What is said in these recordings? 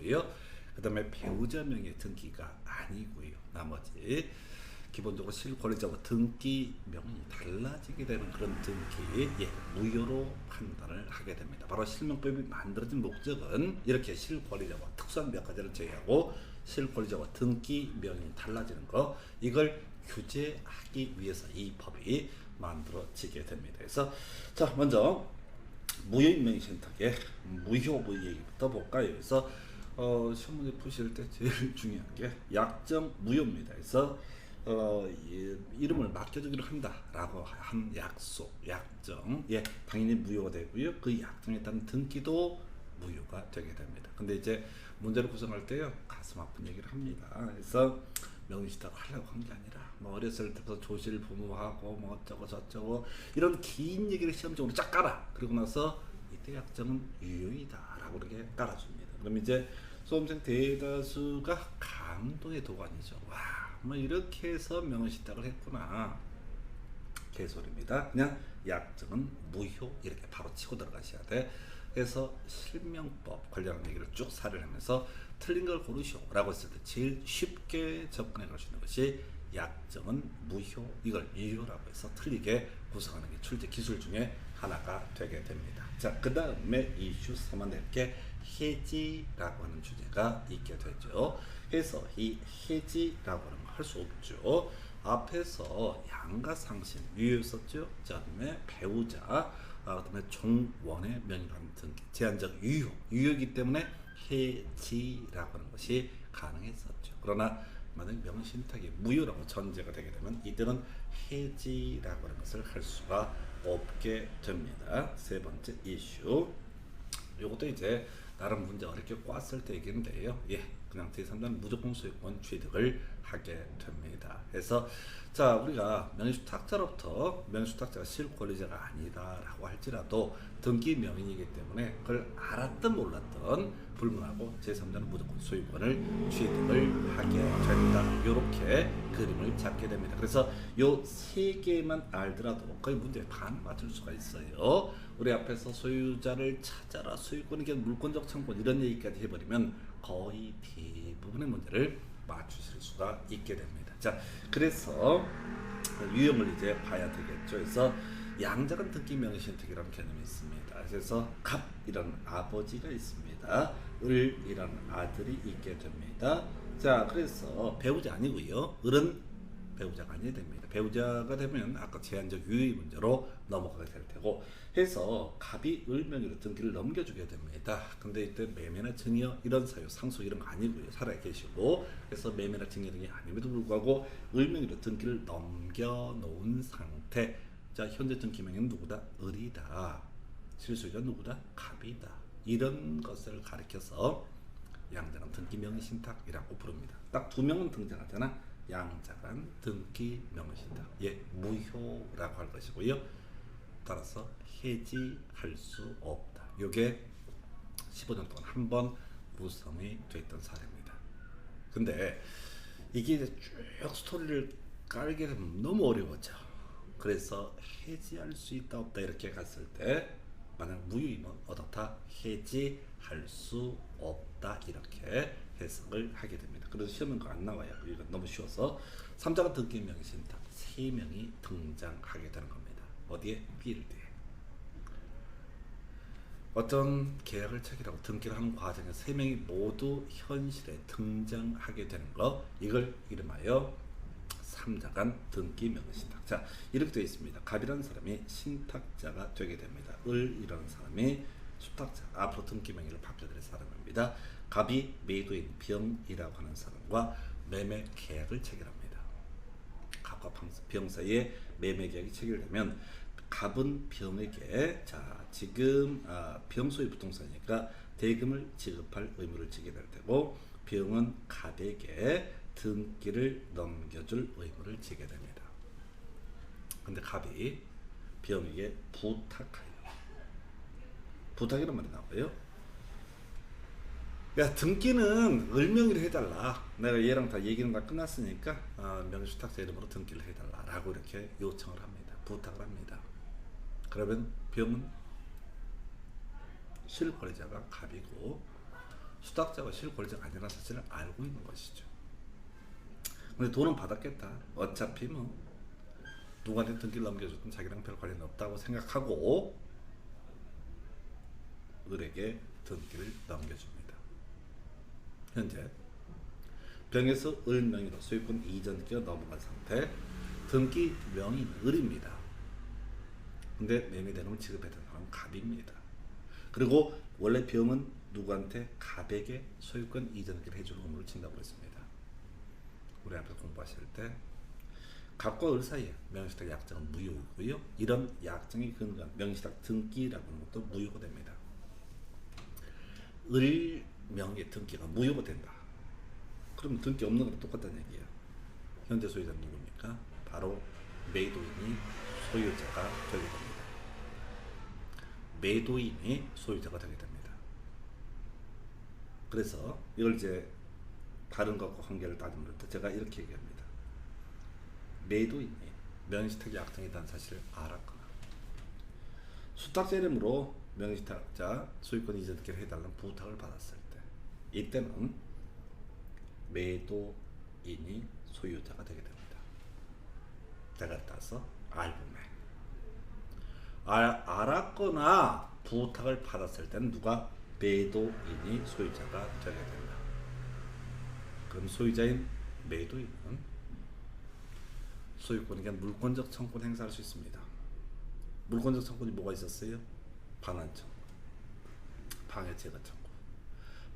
되고요. 그 다음에 배우자 명의 등기가 아니고요. 나머지 기본적으로 실권리자와 등기 명이 달라지게 되는 그런 등기, 무효로 판단을 하게 됩니다. 바로 실명법이 만들어진 목적은 이렇게 실권리자와 특수한 몇 가지를 제외하고 실권리자와 등기 명이 달라지는 거, 이걸 규제하기 위해서 이 법이 만들어지게 됩니다. 그래서 자, 먼저 무효인명신탁의 무효부 얘기부터 볼까요? 그래서 시험 문제 푸실 때 제일 중요한 게 약정 무효입니다. 그래서 이름을 맡겨주기로 한다라고 한 약속, 약정, 당연히 무효가 되고요. 그 약정에 따른 등기도 무효가 되게 됩니다. 근데 이제 문제를 구성할 때요, 가슴 아픈 얘기를 합니다. 그래서 명의신탁을 하려고 한 게 아니라 뭐 어렸을 때부터 조실 부모하고 뭐 어쩌고 저쩌고 이런 긴 얘기를 시험적으로 쫙 깔아. 그리고 나서 이때 약정은 유효이다라고 이렇게 깔아줍니다. 그럼 이제 수험생 대다수가 감동의 도가니죠. 와, 뭐 이렇게 해서 명의신탁을 했구나. 개소리입니다. 그냥 약정은 무효 이렇게 바로 치고 들어가셔야 돼. 그래서 실명법 관련한 얘기를 쭉 사례를 하면서 틀린 걸 고르시오 라고 했을 때 제일 쉽게 접근해 갈 수 있는 것이 약정은 무효, 이걸 유효라고 해서 틀리게 구성하는 게 출제 기술 중에 하나가 되게 됩니다. 자, 그 다음에 이슈 3번 해지라고 하는 주제가 있게 되죠. 그래서 이 해지라고 하는 거 할 수 없죠. 앞에서 양가상신 유효였었죠. 자, 그다음에 배우자, 그다음에 종원의 명의관 등기, 제한적 유효이기 때문에 해지라고 하는 것이 가능했었죠. 그러나 만약 명의신탁이 무효라고 전제가 되게 되면 이때는 해지라고 하는 것을 할 수가 없게 됩니다. 세 번째 이슈, 요것도 이제 나름 문제 어렵게 꽈을 때 얘기인데요. 그냥 제3자는 무조건 소유권 취득을 하게 됩니다. 그래서 자, 우리가 명의주탁자로부터 명의주탁자가 실권리자가 아니다라고 할지라도 등기 명인이기 때문에 그걸 알았든 몰랐든 불문하고 제3자는 무조건 소유권을 취득을 하게 된다. 이렇게 그림을 잡게 됩니다. 그래서 요 세 개만 알더라도 거의 문제에 반 맞출 수가 있어요. 우리 앞에서 소유자를 찾아라, 소유권, 이게 물권적 청권 이런 얘기까지 해버리면 거의 대부분의 문제를 맞추실 수가 있게 됩니다. 자, 그래서 유형을 이제 봐야 되겠죠. 그래서 양자간 등기 명의신탁이라는 개념이 있습니다. 그래서 갑이라는 아버지가 있습니다. 을이라는 아들이 있게 됩니다. 자, 그래서 배우자 아니고요. 을은 배우자가 아니게 됩니다. 배우자가 되면 아까 제한적 유효의 문제로 넘어가게 될 테고 해서 갑이 을 명의로 등기를 넘겨주게 됩니다. 근데 이때 매매나 증여 이런 사유, 상속 이런 거 아니고요. 살아 계시고, 그래서 매매나 증여 등이 아님에도 불구하고 을 명의로 등기를 넘겨놓은 상태. 자, 현재 등기 명의는 누구다? 을이다. 실소유자 누구다? 갑이다. 이런 것을 가리켜서 양자간 등기 명의신탁이라고 부릅니다. 딱 두 명은 등장하잖아. 양자간 등기 명의신탁, 무효라고 할 것이고요. 따라서 해지할 수 없다. 이게 15년 동안 한 번 구성이 됐던 사례입니다. 근데 이게 쭉 스토리를 깔게 되면 너무 어려워져. 그래서 해지할 수 있다 없다 이렇게 갔을 때 만약 무효이면 어떻다? 해지할 수 없다 이렇게 해석을 하게 됩니다. 그래서 시험은 그거 안 나와요. 이건 너무 쉬워서 3자간 등기 명의신탁 3명이 등장하게 되는 겁니다. 어디에? 필드에. 어떤 계약을 체결하고 등기를 하는 과정에 3명이 모두 현실에 등장하게 되는 거, 이걸 이름하여 3자간 등기 명의신탁. 자, 이렇게 되어 있습니다. 갑이라는 사람이 신탁자가 되게 됩니다. 을이라는 사람이 수탁자, 앞으로 등기 명의를 받게 사람입니다. 갑이 매도인 병이라고 하는 사람과 매매 계약을 체결합니다. 갑과 병 사이에 매매 계약이 체결되면 갑은 병에게, 자, 지금 병 소유 부동산이니까 대금을 지급할 의무를 지게 될 테고, 병은 갑에게 등기를 넘겨줄 의무를 지게 됩니다. 근데 갑이 병에게 부탁해요. 부탁이란 말이 나와요. 야, 등기는 을명의로 해달라. 내가 얘랑 다 얘기는 다 끝났으니까 명의주탁자 이름으로 등기를 해달라 라고 이렇게 요청을 합니다. 부탁을 합니다. 그러면 병은 실권리자가 갑이고 수탁자가 실권자가 아니라는 사실을 알고 있는 것이죠. 근데 돈은 받았겠다. 어차피 뭐 누구한테 등기를 넘겨줬든 자기랑 별 관련 없다고 생각하고 을에게 등기를 넘겨줍니다. 현재 병에서 을 명의로 소유권 이전 등기가 넘어간 상태. 등기 명의는 을입니다. 근데 매매대금을 지급했던 사람은 갑입니다. 그리고 원래 병은 누구한테? 갑에게 소유권 이전 등기를 해주는 의무를 진다고 했습니다. 우리 앞에서 공부하실 때 갑과 을 사이에 명의신탁 약정은 무효이고요. 이런 약정이 근거한 명의신탁 등기라고 하는 것도 무효가 됩니다. 을 명의 등기가 무효가 된다. 그럼 등기 없는 거랑 똑같다는 얘기예요. 현재 소유자는 누굽니까? 바로 매도인이 소유자가 되게 됩니다. 매도인이 소유자가 되게 됩니다. 그래서 이걸 이제 다른 것과 관계를 따지면 제가 이렇게 얘기합니다. 매도인이 명의신탁 약정이라는 사실을 알았거나 수탁자 이름으로 명의신탁자 소유권 이전 등기를 해달라는 부탁을 받았을 때 이때는 매도인이 소유자가 되게 됩니다. 제가 따라서 알부매 알았거나 부탁을 받았을 때는 누가? 매도인이 소유자가 되게 된다. 그럼 소유자인 매도인은 소유권에 대한 물권적 청구를 행사할 수 있습니다. 물권적 청구는 뭐가 있었어요? 반환 청구, 방해 제거 청구.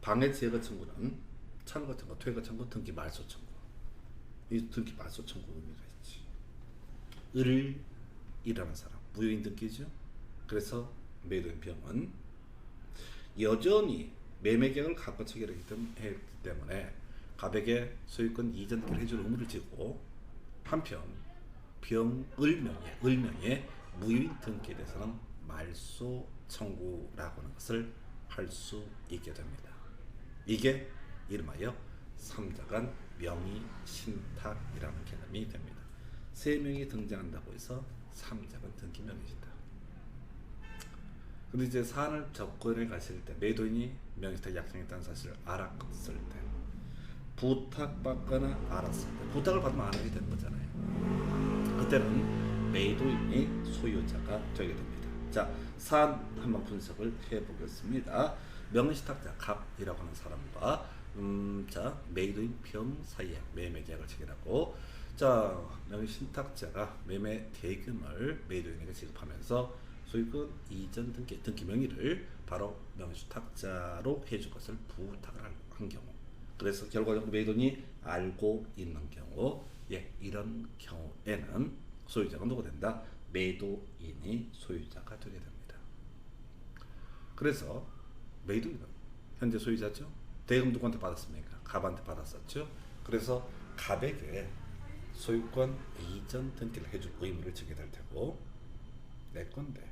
방해 제거 청구는 철거 청구, 퇴거 청구, 등기 말소 청구. 이 등기 말소 청구 의미가 있지. 을이라는 사람 무효인 등기죠. 그래서 매도인 병은 여전히 매매계약을 갑과 체결했기 때문에 갑에게 소유권 이전 등기를 해줄 의무를 지고 한편 을명의 무효인 등기에 대해서는 말소 청구라고 하는 것을 할 수 있게 됩니다. 이게 이름하여 삼자간 명의신탁이라는 개념이 됩니다. 세 명이 등장한다고 해서 삼자간 등기 명의신탁. 근데 이제 사안을 접근해 가실 때 매도인이 명의신탁 약정했다는 사실을 알았을 때 부탁받거나 알았을 때 부탁을 받으면 안 하게 되는 거잖아요. 그때는 매도인이 소유자가 되게 됩니다. 자, 사안 한번 분석을 해보겠습니다. 명의신탁자 갑이라고 하는 사람과 자 매도인 병 사이에 매매계약을 체결하고 자 명의신탁자가 매매 대금을 매도인에게 지급하면서 소유권 이전 등기 명의를 바로 명의신탁자로 해줄 것을 부탁을 한 경우, 그래서 결과적으로 매도인이 알고 있는 경우, 이런 경우에는 소유자가 누가 된다? 매도인이 소유자가 되게 됩니다. 그래서 매도인은 현재 소유자죠. 대금 누구한테 받았습니까? 갑한테 받았었죠. 그래서 갑에게 소유권 이전 등기를 해줄 의무를 지게 될 테고, 내 건데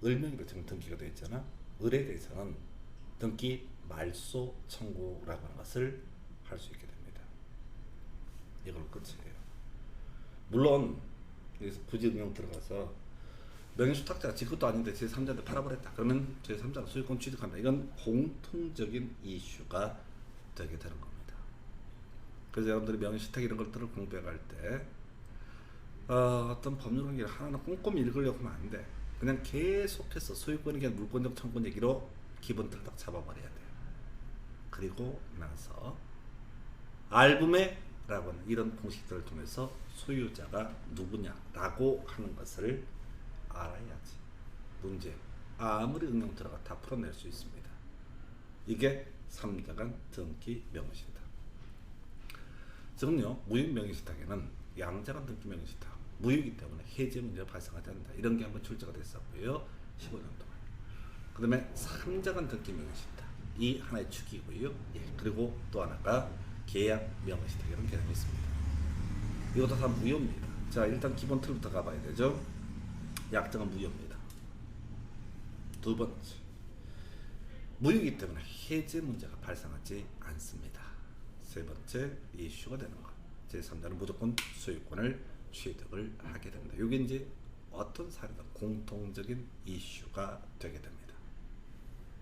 을명의로 지금 등기가 되어 있잖아. 을에 대해서는 등기 말소 청구라고 하는 것을 할 수 있게 됩니다. 이걸 끝이에요. 물론 여기서 부지 응용 들어가서 명의신탁자가 지 것도 아닌데 제3자한테 팔아버렸다. 그러면 제3자가 소유권 취득한다. 이건 공통적인 이슈가 되게 되는 겁니다. 그래서 여러분들이 명의신탁 이런 것들을 공부해갈 때 어떤 법률 관계를 하나하나 꼼꼼히 읽으려고 하면 안 돼. 그냥 계속해서 소유권에 대한 물권적 청구 얘기로 기본들을 딱 잡아버려야 돼요. 그리고 나서 알부매라고 하는 이런 공식들을 통해서 소유자가 누구냐라고 하는 것을 알아야지 문제 아무리 응용 들어가 다 풀어낼 수 있습니다. 이게 삼자간 등기 명의신탁. 지금요 무효 명의신탁에는 양자간 등기 명의신탁 무효이기 때문에 해제 문제가 발생하지 않는다. 이런 게 한번 출제가 됐었고요. 15년 동안. 그 다음에 삼자간 등기 명의신탁 이 하나의 축이고요. 그리고 또 하나가 계약 명의신탁이라는 개념이 있습니다. 이것도 다 무효입니다. 자, 일단 기본 틀부터 가봐야 되죠. 약정은 무효입니다. 두 번째, 무효이기 때문에 해제 문제가 발생하지 않습니다. 세 번째, 이슈가 되는 것. 제3자는 무조건 소유권을 취득을 하게 됩니다. 이게 이제 어떤 사례든 공통적인 이슈가 되게 됩니다.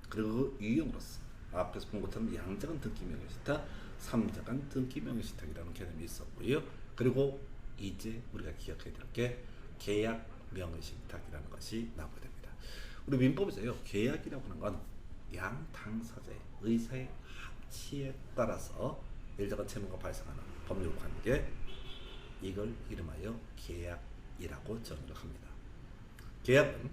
그리고 그 유형으로서 앞에서 본 것처럼 양자간 등기 명의신탁, 삼자간 등기 명의신탁이라는 개념이 있었고요. 그리고 이제 우리가 기억해야 될 게 계약 명의신탁이라는 것이 나오게 됩니다. 우리 민법에서요, 계약이라고 하는 건 양 당사자의 의사의 합치에 따라서 일정한 채무가 발생하는 법률 관계, 이걸 이름하여 계약이라고 정의를 합니다. 계약은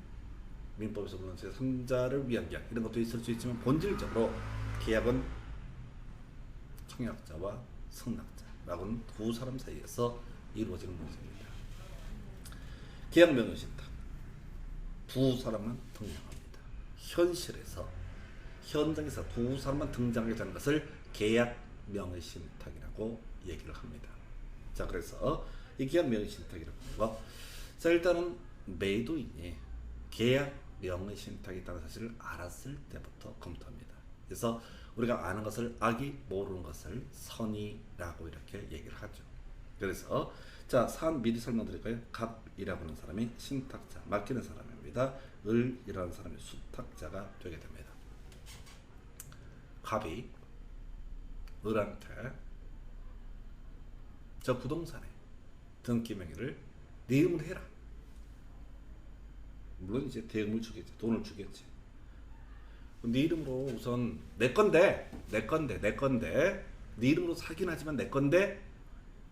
민법에서 물론 제3자를 위한 계약 이런 것도 있을 수 있지만 본질적으로 계약은 청약자와 승낙자라고는 두 사람 사이에서 이루어지는 문제입니다. 계약 명의신탁 두 사람만 등장합니다. 현장에서 두 사람만 등장하게 되는 것을 계약 명의신탁이라고 얘기를 합니다. 자, 그래서 이 계약 명의신탁이라고 하는 거, 자, 일단은 매도인이 계약 명의신탁이 있다는 사실을 알았을 때부터 검토합니다. 그래서 우리가 아는 것을 악이, 모르는 것을 선이라고 이렇게 얘기를 하죠. 그래서 자, 사안 미리 설명드릴까요? 갑이라고 하는 사람이 신탁자, 맡기는 사람입니다. 을이라는 사람이 수탁자가 되게 됩니다. 갑이 을한테 저 부동산에 등기 명의를 네 이름으로 해라. 물론 이제 대금을 주겠지, 돈을 주겠지. 네 이름으로 우선 내 건데 네 이름으로 사긴 하지만 내 건데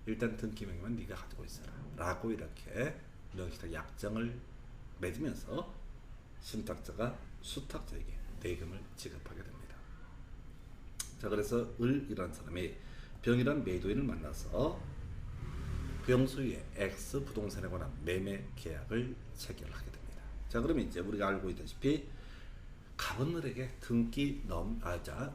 일단 등기 명의만 네가 가지고 있어라 라고 이렇게 명의신탁 약정을 맺으면서 신탁자가 수탁자에게 대금을 지급하게 됩니다. 자, 그래서 을이라는 사람이 병이란 매도인을 만나서 병소유의 X 부동산에 관한 매매 계약을 체결하게 됩니다. 자, 그러면 이제 우리가 알고 있다시피 갑은 을에게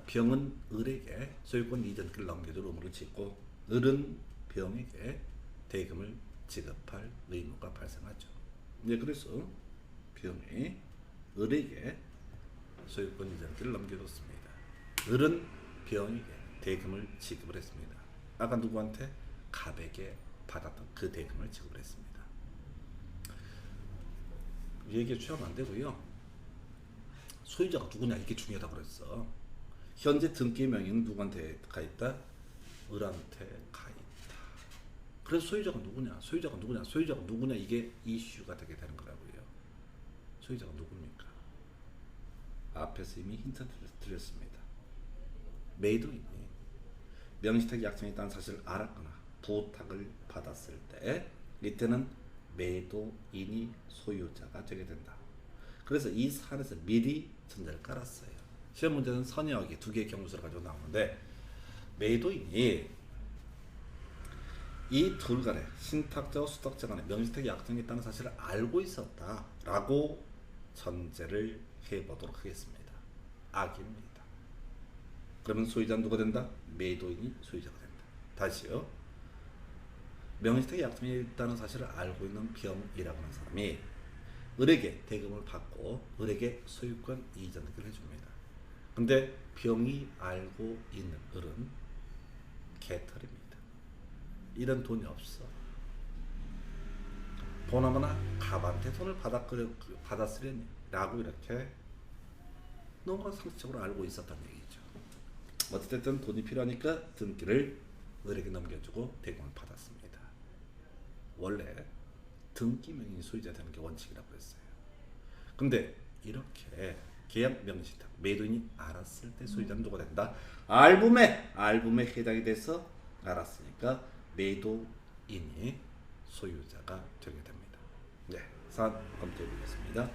병은 을에게 소유권 이전권을 넘겨줄 의무를 짓고 을은 병에게 대금을 지급할 의무가 발생하죠. 네, 그래서 병이 을에게 소유권 이전권을 넘겨줬습니다. 을은 병에게 대금을 지급을 했습니다. 아까 누구한테? 갑에게 받았던 그 대금을 지급을 했습니다. 이 얘기에 취하면 안 되고요. 소유자가 누구냐 이게 중요하다고 그랬어. 현재 등기 명의는 누구한테 가 있다? 을한테 가 있다. 그래서 소유자가 누구냐 이게 이슈가 되게 되는 거라고요. 소유자가 누굽니까? 앞에서 이미 힌트 드렸습니다. 매도인이 명의신탁 약정이 있다는 사실을 알았거나 부탁을 받았을 때 이때는 매도인이 소유자가 되게 된다. 그래서 이 사안에서 미리 전제를 깔았어요. 시험 문제는 선의와 악의 두 개의 경우수를 가지고 나오는데 매도인이 이 둘 간에 신탁자와 수탁자 간에 명의신탁 약정이 있다는 사실을 알고 있었다라고 전제를 해보도록 하겠습니다. 악입니다. 그러면 소유자는 누가 된다? 매도인이 소유자가 된다. 다시요. 명의신탁 약정이 있다는 사실을 알고 있는 병이라고 하는 사람이 을에게 대금을 받고 을에게 소유권 이전을 해줍니다. 근데 병이 알고 있는 을은 개털입니다. 이런 돈이 없어. 보나마나 갑한테 돈을 받았으려니 라고 이렇게 너무 상식적으로 알고 있었던 얘기죠. 어쨌든 돈이 필요하니까 등기를 을에게 넘겨주고 대금을 받았습니다. 원래 등기 명의 소유자 되는 게 원칙이라고 했어요. 근데 이렇게 계약 명의신탁 매도인이 알았을 때 소유자는 누가 된다? 알부매 해당이 돼서 알았으니까 매도인이 소유자가 되게 됩니다. 네, 사안 검토해 보겠습니다.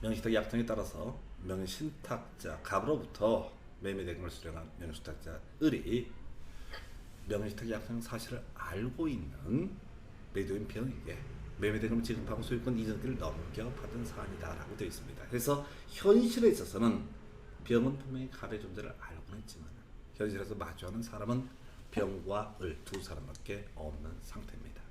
명의신탁 약정에 따라서 명의신탁자 갑으로부터 매매 대금을 수령한 명의신탁자 을이 명의신탁 약정 사실을 알고 있는 매도인 병에게 매매 대금을 지급하고 소유권 이전권을 넘겨받은 사안이다라고 되어 있습니다. 그래서 현실에 있어서는 병은 분명히 갑의 존재를 알고는 있지만 현실에서 마주하는 사람은 병과 을 두 사람밖에 없는 상태입니다.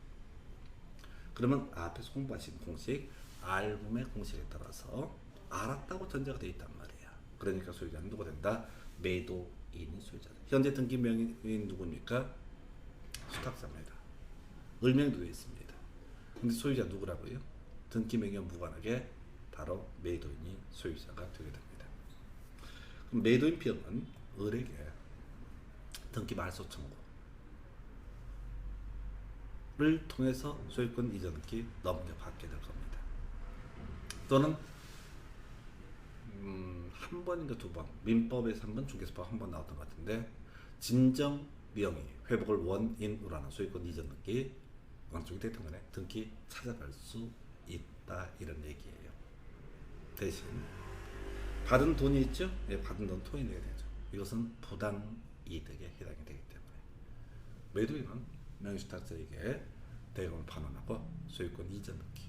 그러면 앞에서 공부하신 공식 알붐의 공식에 따라서 알았다고 전제가 되어 있단 말이야. 그러니까 소유자는 누가 된다? 매도인이 소유자다. 현재 등기 명의인 누굽니까? 수탁자입니다. 을명도 되어 있습니다. 근데 소유자 누구라고요? 등기 명의와 무관하게 바로 매도인이 소유자가 되게 됩니다. 매도인 병은 을에게 등기 말소 청구를 통해서 소유권 이전기 넘겨받게 될 겁니다. 또는 한 번인가 두 번, 민법에서 한 번, 중개사법 한 번 나왔던 것 같은데, 진정 명의 회복을 원인으로 하는 소유권 이전 등기 어느 쪽이 됐든 간에 등기 찾아갈 수 있다, 이런 얘기예요. 대신 받은 돈이 있죠? 예, 받은 돈 토해내야 되죠. 이것은 부당 이득에 해당이 되기 때문에 매도인은 명의주택자에게 대금을 반환하고 소유권 이전 등기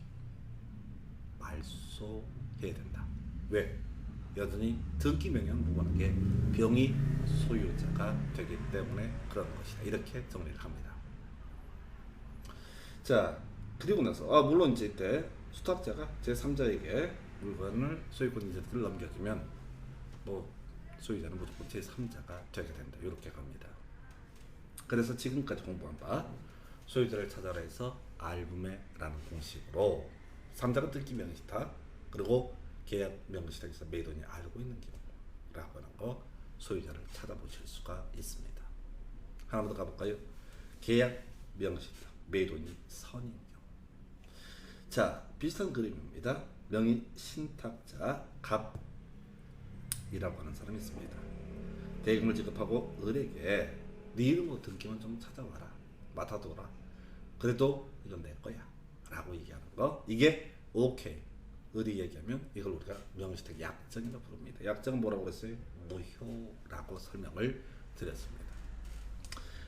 말소해야 된다. 왜? 여전히 등기 명의는 무관한 게 병이 소유자가 되기 때문에 그런 것이다. 이렇게 정리를 합니다. 자, 그리고 나서 물론 이제 이때 수탁자가 제3자에게 물건을 소유권 이전을 넘겨주면 뭐 소유자는 무조건 제3자가 되게 된다. 이렇게 갑니다. 그래서 지금까지 공부한 바 소유자를 찾아라 해서 알부매라는 공식으로 3자가 등기 명의주택 그리고 계약 명의주택에서 매도인이 알고 있는 경우라고 하는 거 소유자를 찾아보실 수가 있습니다. 하나 더 가볼까요? 계약 명의주택 매도인이 선인 경우. 자, 비슷한 그림입니다. 명의 신탁자 갑이라고 하는 사람이 있습니다. 대금을 지급하고 을에게 네 이름으로 등기만 좀 찾아와라, 맡아둬라, 그래도 이건 내 거야 라고 얘기하는 거, 이게 오케이. 을이 얘기하면 이걸 우리가 명의주택 약정이라고 부릅니다. 약정은 뭐라고 그랬어요? 무효라고 설명을 드렸습니다.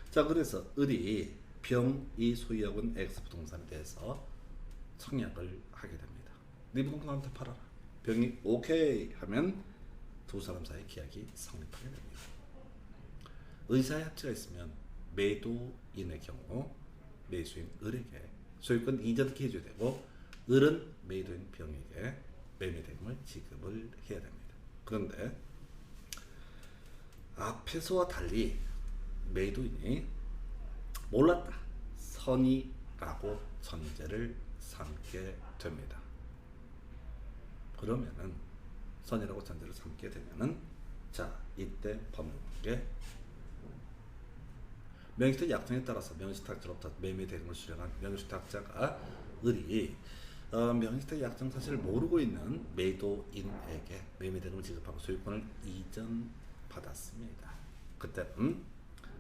자, 그래서 을이 병이 소유하고 있는 X 부동산에 대해서 청약을 하게 됩니다. 네 부동산 나한테 팔아라. 병이 오케이 하면 두 사람 사이 계약이 성립하게 됩니다. 의사의 합치가 있으면 매도인의 경우 매수인 을에게 소유권 이전케 해줘야 되고, 을은 매도인 병에게 매매 대금을 지급을 해야 됩니다. 그런데 앞에서와 달리 매도인이 몰랐다, 선이라고 전제를 삼게 됩니다. 그러면은 선이라고 전제를 삼게 되면은, 자, 이때 법률관계 명의주택 약정에 따라서 명의주택자로부터 매매 대금을 수령한 명의주택자가 을이 명의주택 약정 사실을 모르고 있는 매도인에게 매매 대금을 지급하고 소유권을 이전받았습니다. 그때는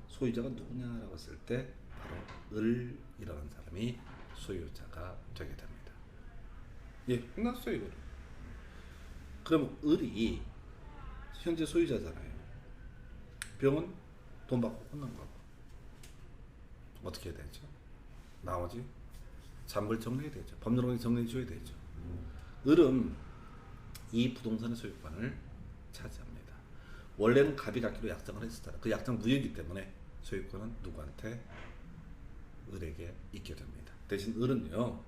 소유자가 누구냐라고 했을 때 바로 을이라는 사람이 소유자가 되게 됩니다. 예, 끝났어요 이거는. 그럼 을이 현재 소유자잖아요. 병은 돈 받고 끝난 거고 어떻게 해야 되죠? 나머지 잔물 정리해야 되죠. 법률관계 정리해 줘야 되죠. 을은 이 부동산의 소유권을 차지합니다. 원래는 갑이 갖기로 약정을 했었잖아요. 그 약정 무효이기 때문에 소유권은 누구한테? 을에게 있게 됩니다. 대신 을은요,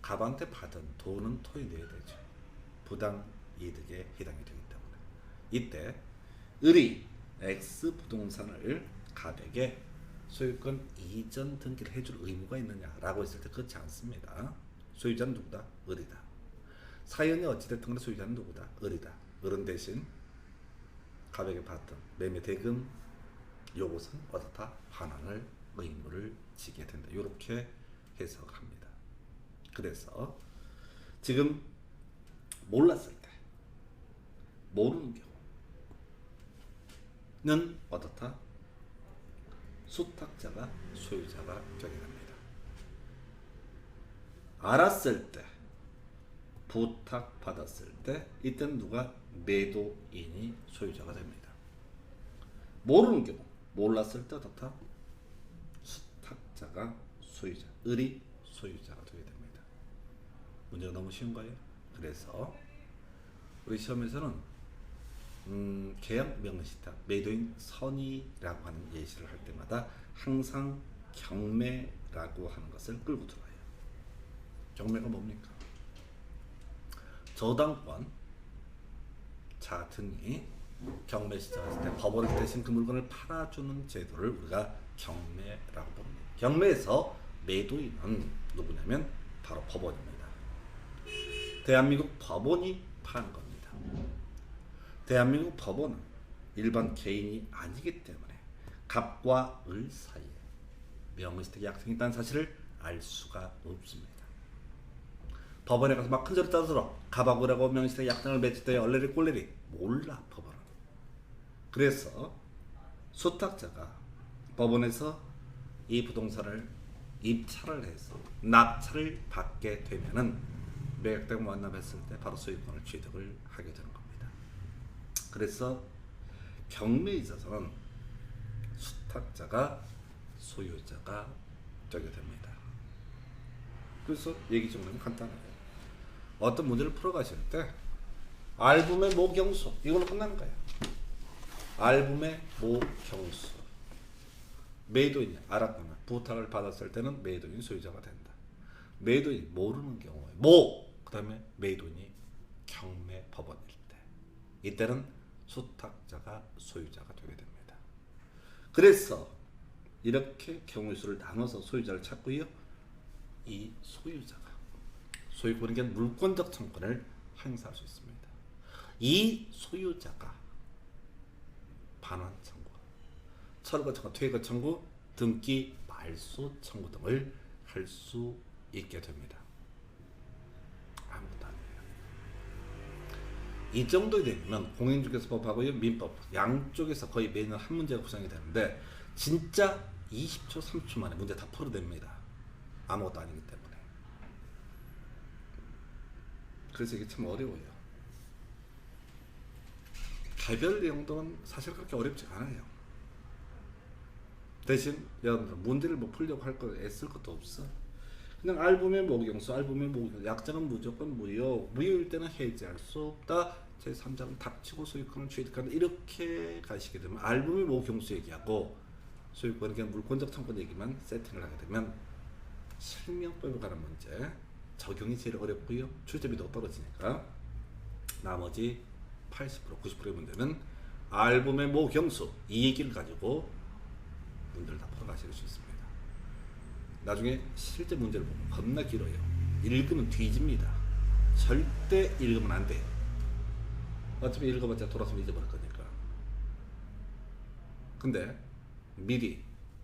갑한테 받은 돈은 토해내야 되죠. 부당 이득에 해당이 되기 때문에. 이때 을이 X 부동산을 갑에게 소유권 이전 등기를 해줄 의무가 있느냐라고 했을 때 그렇지 않습니다. 소유자는 누구다? 을이다. 사연이 어찌됐든 간에 소유자는 누구다? 을이다. 을은 대신 갑에게 받던 매매 대금 요것은 어떻다? 반환을 의무를 지게 된다. 이렇게 해석합니다. 그래서 지금 몰랐을 때, 모르는 경우는 어떻다? 수탁자가 소유자가 되게 됩니다. 알았을 때, 부탁받았을 때, 이때는 누가? 매도인이 소유자가 됩니다. 모르는 경우, 몰랐을 때 어떻다? 수탁자가 소유자, 을이 소유자가 되게 됩니다. 문제가 너무 쉬운가요? 그래서 우리 시험에서는 계약 명의시탁, 매도인 선의라고 하는 예시를 할 때마다 항상 경매라고 하는 것을 끌고 들어와요. 경매가 뭡니까? 저당권 자 등이 경매 시작했을 때 법원 대신 그 물건을 팔아주는 제도를 우리가 경매라고 부릅니다. 경매에서 매도인은 누구냐면 바로 법원입니다. 대한민국 법원이 파는 겁니다. 대한민국 법원은 일반 개인이 아니기 때문에 갑과 을 사이에 명의주택 약정이 있다는 사실을 알 수가 없습니다. 법원에 가서 막 큰소리 떠들어 갑하고 을하고 명의주택 약정을 맺을 때 얼레리 꼴레리 몰라 법원은. 그래서 수탁자가 법원에서 이 부동산을 입찰을 해서 낙찰을 받게 되면은 매각되고 완납했을 때 바로 소유권을 취득을 하게 되는 겁니다. 그래서 경매에 있어서는 수탁자가 소유자가 되게 됩니다. 그래서 얘기 정리는 간단해요. 어떤 문제를 풀어가실 때 알붐의 모경수 이걸로 끝나는 거예요. 알붐의 모경수. 매도인이 알았거나 부탁을 받았을 때는 매도인이 소유자가 된다. 매도인이 모르는 경우에 그 다음에 매도인이 경매 법원일 때 이때는 수탁자가 소유자가 되게 됩니다. 그래서 이렇게 경우의 수를 나눠서 소유자를 찾고요. 이 소유자가 소유권에 대한 물권적 청구를 행사할 수 있습니다. 이 소유자가 반환 청구, 철거 청구, 퇴거 청구, 등기 말소 청구 등을 할 수 있게 됩니다. 아무것도 아니에요. 이 정도 되면 공인중개사법하고요 민법 양쪽에서 거의 매년 한 문제가 구성이 되는데 진짜 20초 30초 만에 문제 다 풀어냅니다. 아무것도 아니기 때문에. 그래서 이게 참 어려워요. 개별 내용들은 사실 그렇게 어렵지 않아요. 대신 여러분들 문제를 뭐 풀려고 할 거 애쓸 것도 없어. 그냥 알붐의 모경수, 알붐의 모경수, 약정은 무조건 무효일 때는 해지할 수 없다. 제3자는 닥치고 소유권을 취득한다. 이렇게 가시게 되면 알붐의 모경수 얘기하고 소유권에 대한 물권적 청구 얘기만 세팅을 하게 되면 실명법에 관한 문제 적용이 제일 어렵고요. 출제비도 떨어지니까 나머지 80% 90%의 문제는 알붐의 모경수 이 얘기를 가지고 문제를 다 풀어가실 수 있습니다. 나중에 실제 문제를 보면 겁나 길어요. 읽으면 뒤집니다. 절대 읽으면 안 돼요. 어차피 읽어봤자 돌아서 잊어버릴 거니까. 근데 미리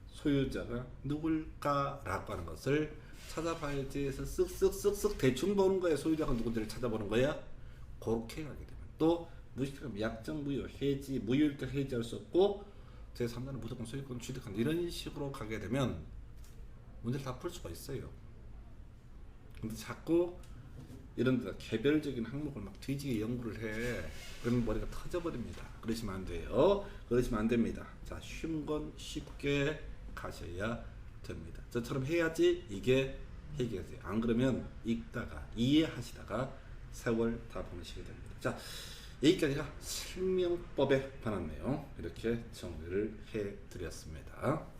소유자가 누굴까라고 하는 것을 찾아봐야지 해서 쓱쓱쓱쓱 대충 보는 거야. 소유자가 누군지를 찾아보는 거야. 그렇게 가게 되면 또 무식하면 약정 무효, 해지, 무효일 때 해지할 수 없고 제3자는 무조건 소유권 취득한다. 이런 식으로 가게 되면 문제를 다 풀 수가 있어요. 근데 자꾸 이런 데 개별적인 항목을 막 뒤지게 연구를 해. 그러면 머리가 터져버립니다. 그러시면 안 돼요. 그러시면 안 됩니다. 자, 쉬운 건 쉽게 가셔야 됩니다. 저처럼 해야지 이게 해결이 돼요. 안 그러면 읽다가 이해하시다가 세월 다 보내시게 됩니다. 자, 여기까지가 실명법에 관한 내용 이렇게 정리를 해드렸습니다.